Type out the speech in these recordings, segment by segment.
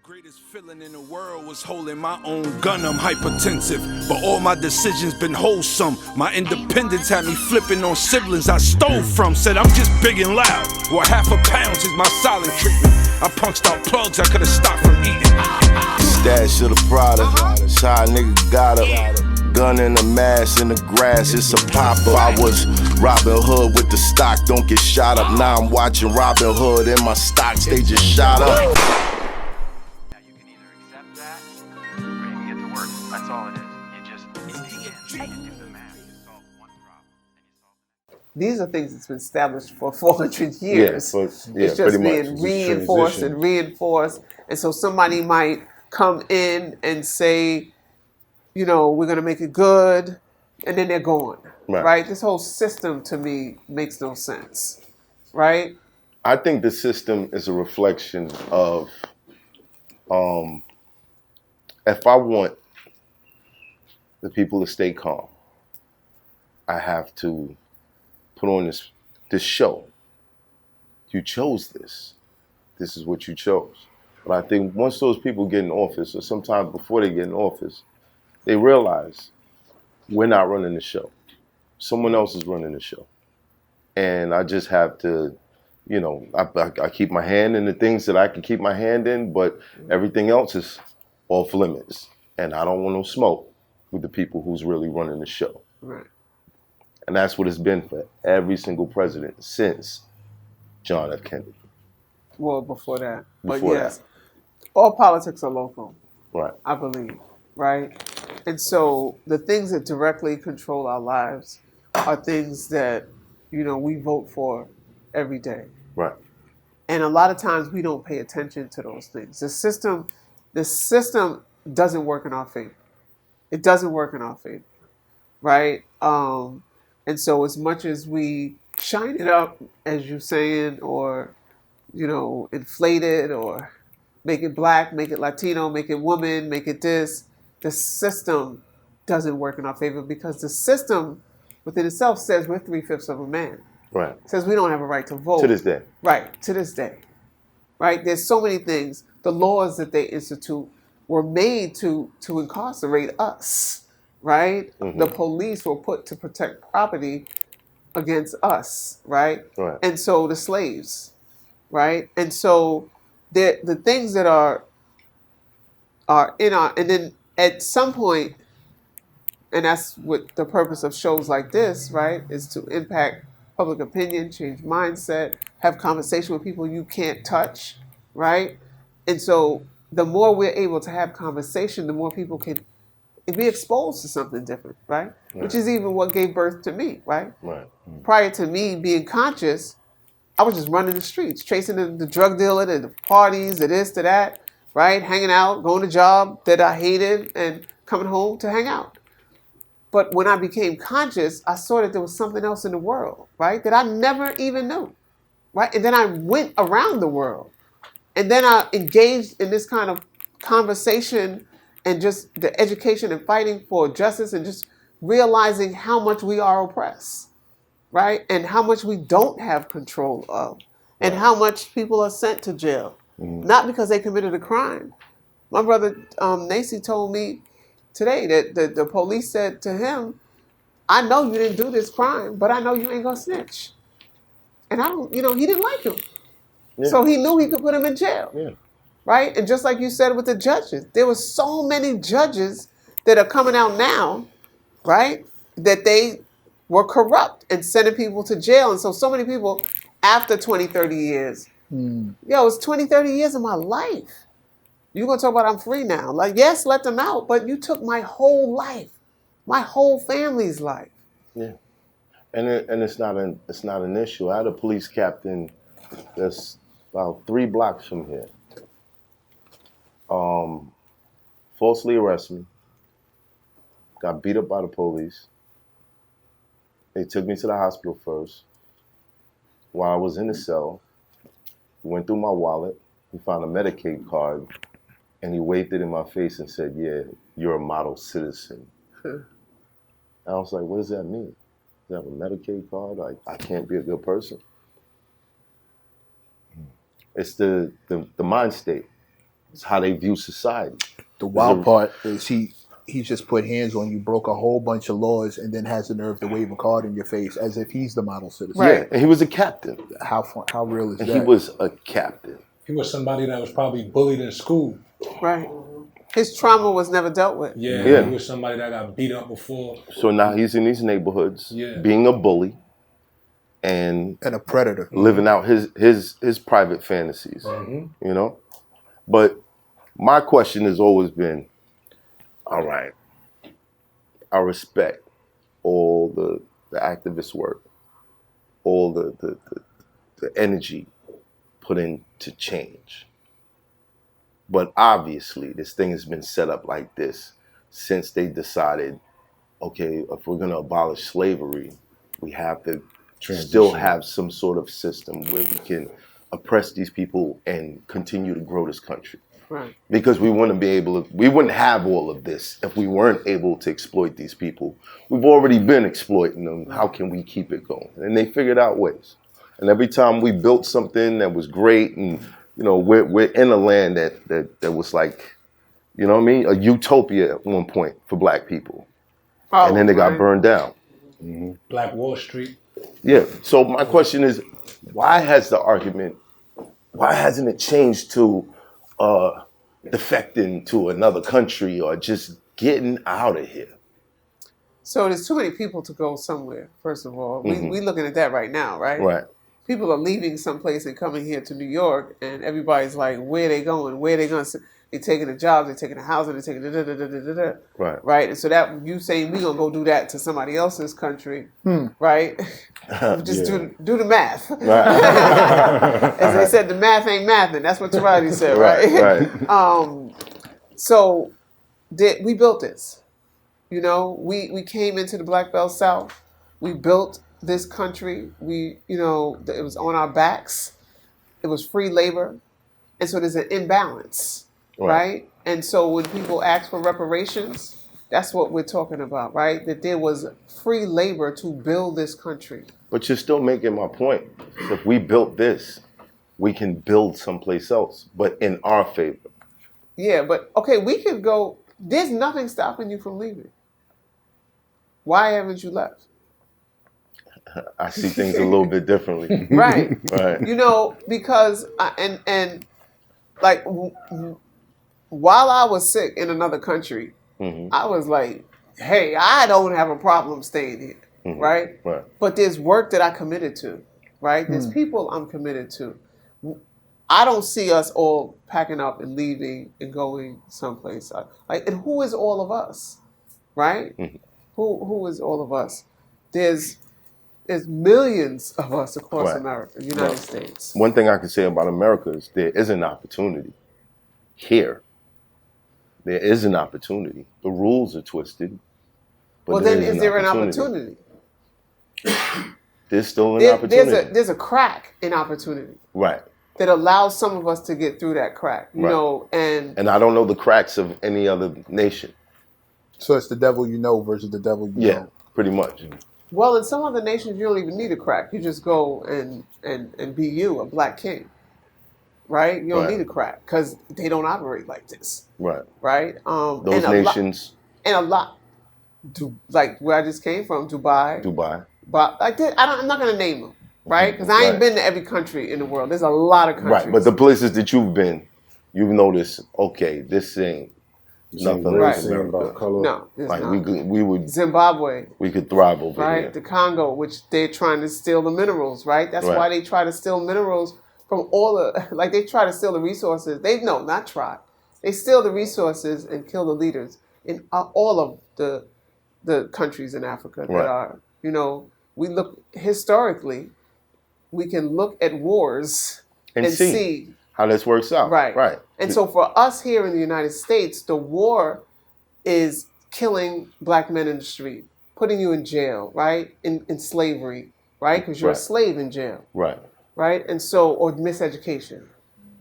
Greatest feeling in the world was holding my own gun. I'm hypertensive, but all my decisions been wholesome. My independence had me flipping on siblings I stole from. Said I'm just big and loud. Well, half a pound is my silent treatment. I punched out plugs I could have stopped from eating. Stash of the product, shy nigga got a gun in the mask in the grass. It's a pop-up. I was Robin Hood with the stock. Don't get shot up. Now I'm watching Robin Hood and my stocks. They just shot up. That's all it is. You just do the math. You solve one problem. These are things that's been established for 400 years. It's just being reinforced and reinforced. And so somebody might come in and say, you know, we're going to make it good, and then they're gone. Right? This whole system to me makes no sense. Right? I think the system is a reflection of, if I want the people to stay calm, I have to put on this show. You chose this. This is what you chose. But I think once those people get in office, or sometime before they get in office, they realize we're not running the show. Someone else is running the show. And I just have to, you know, I keep my hand in the things that I can keep my hand in, but everything else is off limits. And I don't want no smoke with the people who's really running the show. Right. And that's what it's been for every single president since John F. Kennedy. Well, before that. But Before yes, all politics are local. Right. I believe. Right? And so the things that directly control our lives are things that, you know, we vote for every day. Right. And a lot of times we don't pay attention to those things. The system doesn't work in our favor. It doesn't work in our favor, right? And so as much as we shine it up, as you're saying, or, you know, inflate it, or make it black, make it Latino, make it woman, make it this, the system doesn't work in our favor because the system within itself says we're 3/5 of a man. Right. It says we don't have a right to vote. To this day. Right, to this day. Right? There's so many things. The laws that they institute were made to incarcerate us, right? Mm-hmm. The police were put to protect property against us, right? Right. And so the slaves, right? And so the things that are in our, and then at some point, and that's what the purpose of shows like this, right, is to impact public opinion, change mindset, have conversation with people you can't touch, right? And so the more we're able to have conversation, the more people can be exposed to something different, right? Which is even what gave birth to me, right? Right. Prior to me being conscious, I was just running the streets, chasing the drug dealer, the parties, the this, to that, right? Hanging out, going to a job that I hated, and coming home to hang out. But when I became conscious, I saw that there was something else in the world, right? That I never even knew, right? And then I went around the world. And then I engaged in this kind of conversation and just the education and fighting for justice and just realizing how much we are oppressed, right? And how much we don't have control of, and how much people are sent to jail, not because they committed a crime. My brother Nacy told me today that the police said to him, I know you didn't do this crime, but I know you ain't gonna snitch. And I don't, you know, he didn't like him. Yeah. So he knew he could put him in jail, right? And just like you said with the judges, there were so many judges that are coming out now, right, that they were corrupt and sending people to jail. And so many people after 20, 30 years, yo, it's 20, 30 years of my life. You're going to talk about I'm free now. Like, yes, let them out, but you took my whole life, my whole family's life. Yeah. And it's not an issue. I had a police captain that's about 3 blocks from here. Falsely arrested me. Got beat up by the police. They took me to the hospital first. While I was in the cell, he went through my wallet. He found a Medicaid card, and he waved it in my face and said, "Yeah, you're a model citizen." And I was like, "What does that mean? You have a Medicaid card? Like, I can't be a good person?" It's the mind state. It's how they view society. The wild part is he just put hands on you, broke a whole bunch of laws, and then has the nerve to wave a card in your face as if he's the model citizen. Yeah, and he was a captain. How real is And that? he was a captain. He was somebody that was probably bullied in school. Right. His trauma was never dealt with. Yeah. He was somebody that got beat up before. So now he's in these neighborhoods, being a bully, and a predator, living out his private fantasies. You know, but my question has always been, all right, I respect all the activist work, all the energy put into change. But obviously, this thing has been set up like this since they decided, okay, if we're going to abolish slavery, we have to still have some sort of system where we can oppress these people and continue to grow this country. Right. Because we wouldn't have all of this if we weren't able to exploit these people. We've already been exploiting them. How can we keep it going? And they figured out ways. And every time we built something that was great, and you know, we're in a land that was like, you know what I mean, a utopia at one point for black people. And then they got burned down. Black Wall Street. Yeah. So my question is, why hasn't it changed to defecting to another country or just getting out of here? So there's too many people to go somewhere, first of all. We looking at that right now, right? Right. People are leaving someplace and coming here to New York, and everybody's like, where are they going? Where are they going? They're taking a job, they're taking a housing, they're taking da-da-da-da-da-da. Right. Right? And so that you saying we going to go do that to somebody else's country, right? Just do the math. Right. As they said, the math ain't mathing. That's what Taraji said, right? So we built this. You know, we came into the Black Belt South. We built this country. It was on our backs. It was free labor. And so there's an imbalance, right? And so when people ask for reparations, that's what we're talking about, right? That there was free labor to build this country. But you're still making my point. If we built this, we can build someplace else, but in our favor. Yeah, but okay, we could go. There's nothing stopping you from leaving. Why haven't you left? I see things a little bit differently. Right. Right. You know, because while I was sick in another country, I was like, hey, I don't have a problem staying here, right? Right. But there's work that I committed to, right? There's people I'm committed to. I don't see us all packing up and leaving and going someplace. And who is all of us, right? Who is all of us? There's millions of us across America, United States. One thing I can say about America is there is an opportunity here. There is an opportunity. The rules are twisted. But Well, then is there an opportunity? There's still an opportunity. There's a crack in opportunity. Right. That allows some of us to get through that crack, you know, and I don't know the cracks of any other nation. So it's the devil you know versus the devil you know. Pretty much. well, in some other nations, you don't even need a crack. You just go and be you, a black king, right? You don't need a crack because they don't operate like this, Right. right? Those nations. Like where I just came from, Dubai. But like this, I'm not gonna name them, right? Because I ain't been to every country in the world. There's a lot of countries. Right, but the places that you've been, you've noticed. Okay, this ain't nothing like America. No, like not. we would Zimbabwe. We could thrive over right? here. The Congo, which they're trying to steal the minerals, right? That's why they try to steal minerals from all the, like they try to steal the resources. Not try. They steal the resources and kill the leaders in all of the countries in Africa that are, you know, we look historically, we can look at wars and see how this works out. Right. And so for us here in the United States, the war is killing black men in the street, putting you in jail, right? In slavery, right? Because you're a slave in jail. Right. And so, or miseducation.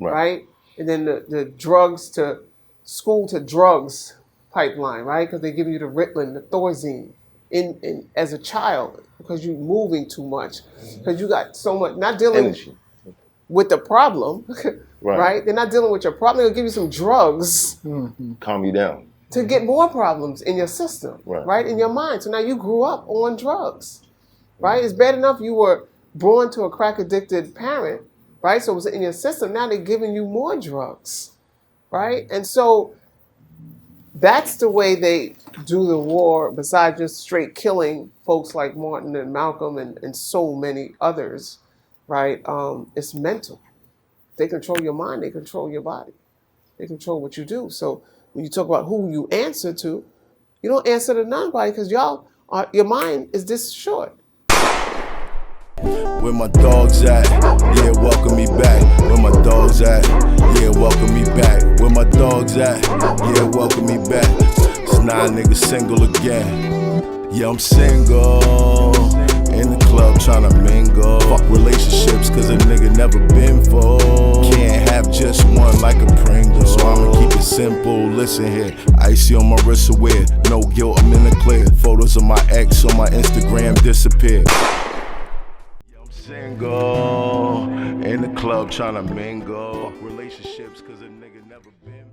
Right. And then the drugs to school to drugs pipeline, right? Because they give you the Ritalin, the Thorazine in as a child because you're moving too much. Because you got so much, not dealing with the problem, right? They're not dealing with your problem. They'll give you some drugs Calm you down. to get more problems in your system, Right. in your mind. So now you grew up on drugs, right? It's bad enough you were born to a crack-addicted parent, right? So it was in your system. Now they're giving you more drugs, right? And so that's the way they do the war, besides just straight killing folks like Martin and Malcolm and so many others, right? It's mental. They control your mind. They control your body. They control what you do. So when you talk about who you answer to, you don't answer to nobody because your mind is this short. Where my dogs at? Yeah, welcome me back. Where my dogs at? Yeah, welcome me back. Where my dogs at? Yeah, welcome me back. It's 9 niggas single again. Yeah, I'm single. In the club tryna mingle. Fuck relationships cause a nigga never been full. Can't have just one like a Pringle. So I'ma keep it simple, listen here. Icy on my wrist aware. No guilt, I'm in the clear. Photos of my ex on my Instagram disappear. Single, in the club tryna mingle. Fuck relationships cause a nigga never been